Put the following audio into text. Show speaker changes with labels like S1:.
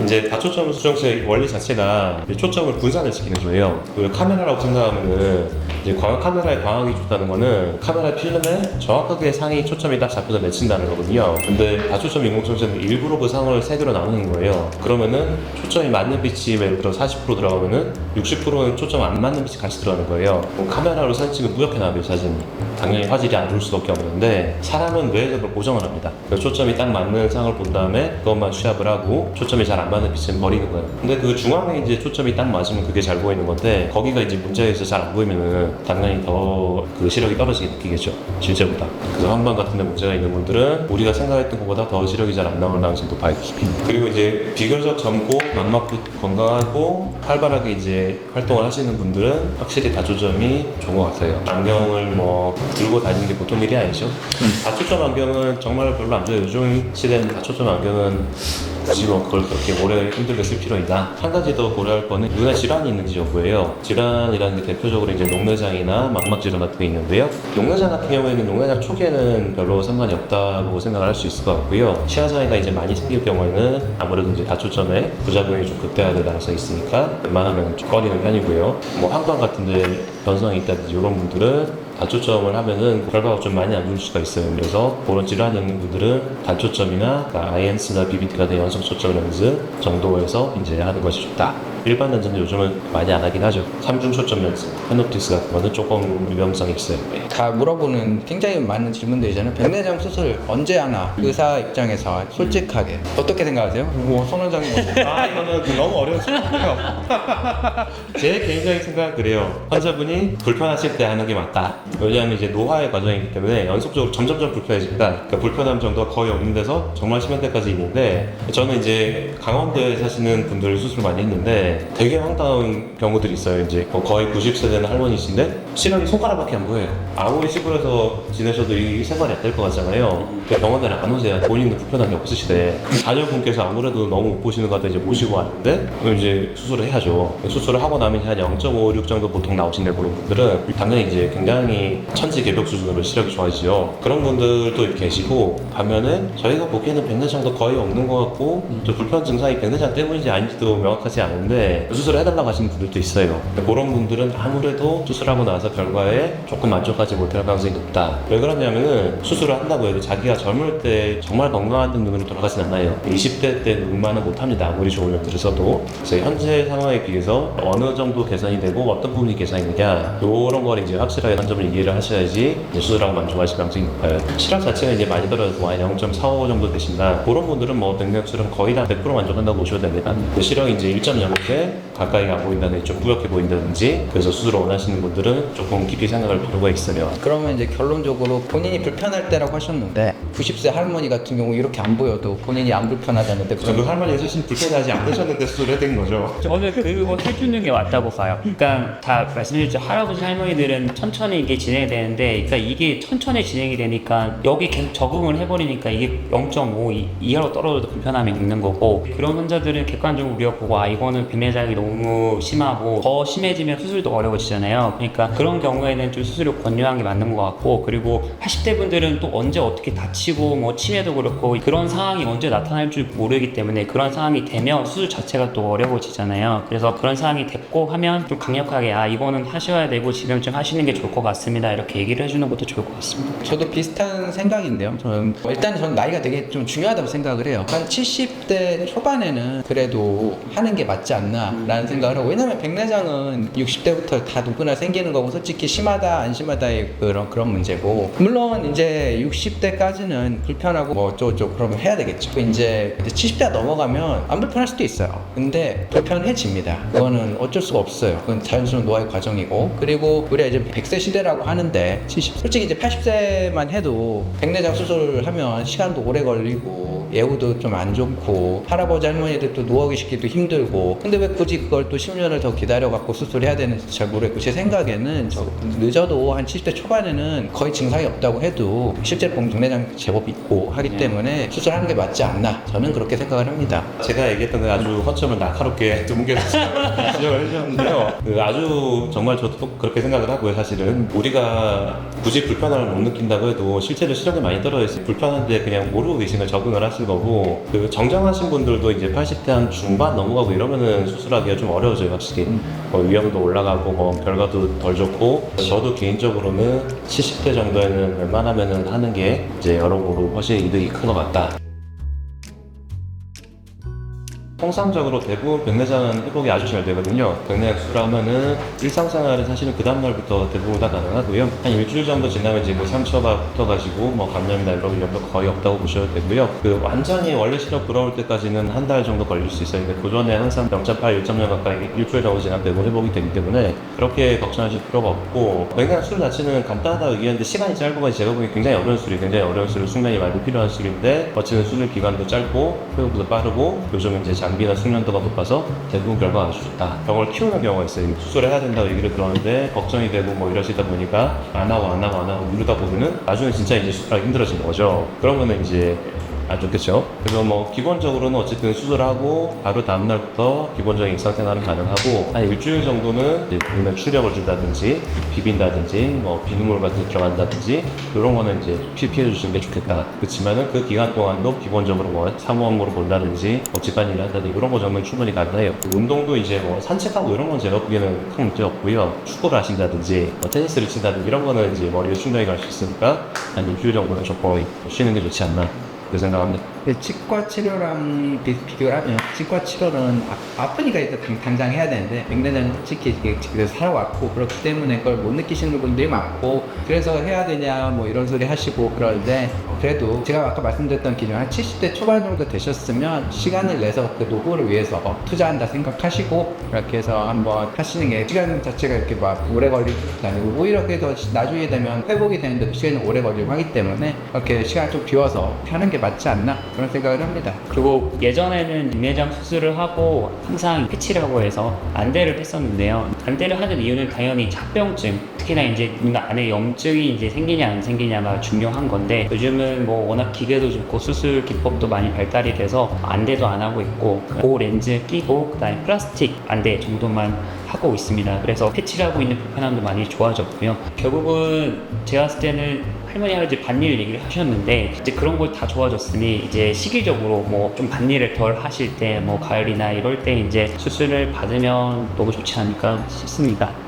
S1: 이제 다초점 수정체의 원리 자체가 이제 초점을 분산을 시키는 거예요. 그리고 카메라라고 생각하면은 이제 카메라에 광학이 좋다는 거는 카메라 필름에 정확하게 상이 초점이 딱 잡혀서 맺힌다는 거거든요. 근데 다초점 인공청소는 일부러 그 상을 세 개로 나누는 거예요. 그러면은 초점이 맞는 빛이 예를 들어 40% 들어가면은 60%는 초점 안 맞는 빛이 같이 들어가는 거예요. 그럼 카메라로 사진 찍으면 뿌옇게 나와요, 사진이. 당연히 화질이 안 좋을 수밖에 없는데 사람은 뇌에서 고정을 합니다. 그래서 초점이 딱 맞는 상을 본 다음에 그것만 취합을 하고 초점이 잘 안 맞는 빛은 버리는 거예요. 근데 그 중앙에 이제 초점이 딱 맞으면 그게 잘 보이는 건데 거기가 이제 문제가 있어서 잘 안 보이면은 당연히 더 그 시력이 떨어지게 느끼겠죠, 실제보다. 그래서 황반 같은 데 문제가 있는 분들은 우리가 생각했던 것보다 더 시력이 잘 안 나올 가능성이 높아요. 그리고 이제 비교적 젊고 망막도 건강하고 활발하게 이제 활동을 하시는 분들은 확실히 다초점이 좋은 것 같아요. 안경을 뭐 들고 다니는 게 보통 일이 아니죠. 다초점 안경은 정말 별로 안 좋아요. 요즘 시대는 다초점 안경은 굳이 뭐 그걸 그렇게 오래 힘들게 쓸 필요 있나? 한 가지 더 고려할 거는 눈에 질환이 있는지 여부예요. 질환이라는 게 대표적으로 이제 녹내장이나 망막 질환 같은 게 있는데요. 녹내장 같은 경우에는 녹내장 초기에는 별로 상관이 없다고 생각을 할 수 있을 것 같고요. 치아 장애가 이제 많이 생길 경우에는 아무래도 이제 다초점에 부작용이 좀 극대화될 가능성이 있으니까 웬만하면 좀 꺼리는 편이고요. 뭐 황반 같은데 변성이 있다든지 이런 분들은 단초점을 하면은 결과가 좀 많이 안 좋을 수가 있어요. 그래서 그런 질환이 있는 분들은 단초점이나 아이엔스나 BBT 같은 연속 초점 렌즈 정도에서 이제 하는 것이 좋다. 일반 렌즈는 요즘은 많이 안 하긴 하죠. 3중 초점 렌즈, 페노프틱스 같은 거는 조금 위험성이 있어요.
S2: 다 물어보는 굉장히 많은 질문들이잖아요. 백내장 수술 언제 하나? 의사 입장에서 솔직하게 어떻게 생각하세요? 뭐 손원장님
S1: 이거는 너무 어려운 질문이에요. 제 개인적인 생각은 그래요. 환자분이 불편하실 때 하는 게 맞다. 왜냐하면 이제 노화의 과정이기 때문에 연속적으로 점점점 불편해집니다. 그러니까 불편함 정도가 거의 없는 데서 정말 심한 데까지 있는데, 저는 이제 강원도에 사시는 분들 수술 많이 했는데 되게 황당한 경우들이 있어요. 이제 거의 90세 되는 할머니신데 시력이 손가락밖에 안 보여요. 아무리 시골에서 지내셔도 이 생활이 안 될 것 같잖아요. 병원에 안 오세요. 본인도 불편한 게 없으시대. 자녀분께서 아무래도 너무 못 보시는 것 같아 이제 모시고 왔는데 그럼 이제 수술을 해야죠. 수술을 하고 나면 한 0.56 정도 보통 나오신데, 그런 분들은 당연히 이제 굉장히 천지개벽 수준으로 시력이 좋아지죠. 그런 분들도 이렇게 계시고, 반면에 저희가 보기에는 백내장도 거의 없는 것 같고 또 불편 증상이 백내장 때문인지 아닌지도 명확하지 않은데 수술을 해달라고 하시는 분들도 있어요. 그런 분들은 아무래도 수술하고 나서 결과에 조금 만족하지 못할 가능성이 높다. 왜 그러냐면은 수술을 한다고 해도 자기가 젊을 때 정말 건강한 눈으로 돌아가진 않아요. 20대 때 눈만은 못합니다. 아무리 좋은 렌즈를 써도. 그래서 현재 상황에 비해서 어느 정도 개선이 되고 어떤 부분이 개선이 되냐, 이런 걸 이제 확실하게 한 점을 이해를 하셔야지 수술하고 만족하실 가능성이 높아요. 시력 자체가 이제 많이 떨어져서 0.45 정도 되신다. 그런 분들은 뭐 백내장 수술은 거의 다 100% 만족한다고 보셔도 됩니다. 시력이 이제 1.0에 가까이 안 보인다든지 좀 뿌옇게 보인다든지, 그래서 수술을 원하시는 분들은 조금 깊이 생각할 필요가 있어요.
S2: 그러면 이제 결론적으로 본인이 불편할 때라고 하셨는데 90세 할머니 같은 경우 이렇게 안 보여도 본인이 안 불편하다는데
S1: 그 할머니 사실 불편하지 않으셨는데 수술을 해야 거죠.
S3: 저는 그거 해주는 게 맞다고 봐요. 그러니까 다 말씀드렸죠. 할아버지 할머니들은 천천히 이게 진행이 되는데, 그러니까 이게 천천히 진행이 되니까 여기 계속 적응을 해버리니까 이게 0.5 이하로 떨어져도 불편함이 있는 거고, 그런 환자들은 객관적으로 우리가 보고 이거는 백내장이 너무 심하고 더 심해지면 수술도 어려워지잖아요. 그러니까 그런 경우에는 좀 수술을 권유하는 게 맞는 것 같고, 그리고 80대 분들은 또 언제 어떻게 다치고 뭐 치매도 그렇고 그런 상황이 언제 나타날 줄 모르기 때문에 그런 상황이 되면 수술 자체가 또 어려워지잖아요. 그래서 그런 상황이 됐고 하면 좀 강력하게 이거는 하셔야 되고 지금쯤 하시는 게 좋을 것 같습니다, 이렇게 얘기를 해주는 것도 좋을 것 같습니다.
S2: 저도 비슷한 생각인데요. 일단 저는 나이가 되게 좀 중요하다고 생각을 해요. 한 70대 초반에는 그래도 하는 게 맞지 않나 라는 생각을 하고, 왜냐면 백내장은 60대부터 다 누구나 생기는 거고 솔직히 심하다 안 심하다의 그런 문제고, 물론 이제 60대까지는 불편하고 뭐 어쩌고저쩌고 그러면 해야 되겠죠. 이제 70대가 넘어가면 안 불편할 수도 있어요. 근데 불편해집니다. 그거는 어쩔 수가 없어요. 그건 자연스러운 노화의 과정이고, 그리고 우리가 이제 100세 시대라고 하는데 솔직히 이제 80세만 해도 백내장 수술하면 시간도 오래 걸리고 예후도 좀 안 좋고 할아버지 할머니들 또 누워 계시기도 힘들고, 근데 왜 굳이 그걸 또 10년을 더 기다려갖고 수술해야 되는지 잘 모르겠고, 제 생각에는 늦어도 한 70대 초반에는 거의 증상이 없다고 해도 실제 보면 백내장 제법 있고 하기 때문에 수술하는 게 맞지 않나, 저는 그렇게 생각을 합니다.
S1: 제가 얘기했던 그 아주 허점을 날카롭게 뭉개서 지적을 해주셨는데요. 아주 정말 저도 그렇게 생각을 하고요. 사실은 우리가 굳이 불편함을 못 느낀다고 해도 실제로 시력이 많이 떨어져 있어요. 불편한데 그냥 모르고 계신 걸 적응을 하시고 많았을 거고 그 정정하신 분들도 이제 80대 한 중반 넘어가고 이러면은 수술하기가 좀 어려워져요 확실히. 뭐 위험도 올라가고 뭐 결과도 덜 좋고 저도 개인적으로는 70대 정도에는 웬만하면은 하는 게 이제 여러모로 훨씬 이득이 큰 것 같다. 통상적으로 대부분 백내장은 회복이 아주 잘 되거든요. 백내장 수술하면은 일상생활은 사실은 그 다음날부터 대부분 다 가능하고요. 한 일주일 정도 지나면 이제 뭐 상처가 붙어가지고 뭐 감염이나 이런 위험도 거의 없다고 보셔도 되고요. 그 완전히 원래 시력 돌아올 때까지는 한 달 정도 걸릴 수 있어요. 근데 그 전에 항상 0.8, 1.0 가까이 일주일 정도 지나면 대부분 회복이 되기 때문에 그렇게 걱정하실 필요가 없고 백내장 수술 자체는 간단하다고 얘기했는데 시간이 짧고 제가 보기엔 굉장히 어려운 수술이 굉장히 어려운 수술, 숙련이 많이 필요한 수술인데 거치는 수술 기간도 짧고 회복도 빠르고 요즘은 이제 장비나 숙련도가 높아서 대부분 결과가 아주 좋다. 병을 키우는 경우가 있어요. 수술을 해야 된다고 얘기를 들었는데 걱정이 되고 뭐 이러시다 보니까 안 하고 미루다 보면은 나중에 진짜 이제 수술하기 힘들어지는 거죠. 그러면은 이제 안 좋겠죠. 그래서 뭐 기본적으로는 어쨌든 수술하고 바로 다음날부터 기본적인 일상생활은 가능하고 한 일주일 정도는 이제 보면 출력을 준다든지 비빈다든지 뭐 비눗물 같은 게 들어간다든지 이런 거는 이제 피해 주시는 게 좋겠다. 그렇지만은 그 기간 동안도 기본적으로 뭐 사무업무를 본다든지 뭐 집안일을 한다든지 이런 거 정도는 충분히 가능해요. 운동도 이제 뭐 산책하고 이런 건 제가 보기에는 큰 문제 없고요. 축구를 하신다든지 뭐 테니스를 친다든지 이런 거는 이제 머리에 충격이 갈 수 있으니까 한 일주일 정도는 조금 쉬는 게 좋지 않나 그 생각합니다.
S2: 치과 치료랑 비교를 하면 치과 치료는 아프니까 일단 당장 해야 되는데 백내장 솔직히 집에서 살아왔고 그렇기 때문에 그걸 못 느끼시는 분들이 많고 그래서 해야 되냐 뭐 이런 소리 하시고 그러는데 그래도 제가 아까 말씀드렸던 기준 한 70대 초반 정도 되셨으면 시간을 내서 그 노후를 위해서 투자한다 생각하시고 그렇게 해서 한번 하시는 게 시간 자체가 이렇게 막 오래 걸릴 것도 아니고 오히려 그래서 나중에 되면 회복이 되는데 시간이 오래 걸리고 하기 때문에 이렇게 시간 좀 비워서 하는 게 맞지 않나 그런 생각을 합니다.
S3: 그리고 예전에는 백내장 수술을 하고 항상 패치라고 해서 안대를 뺐었는데요. 안대를 하는 이유는 당연히 착병증, 특히나 이제 눈 안에 염증이 이제 생기냐 안 생기냐가 중요한 건데 요즘은 뭐 워낙 기계도 좋고 수술 기법도 많이 발달이 돼서 안대도 안 하고 있고 보호 렌즈 끼고 그다음에 플라스틱 안대 정도만 하고 있습니다. 그래서 패치를 하고 있는 불편함도 많이 좋아졌고요. 결국은 제가 봤을 때는 할머니 할아버지 반일 얘기를 하셨는데 이제 그런 걸 다 좋아졌으니 이제 시기적으로 뭐 좀 반일을 덜 하실 때 뭐 가을이나 이럴 때 이제 수술을 받으면 너무 좋지 않을까 싶습니다.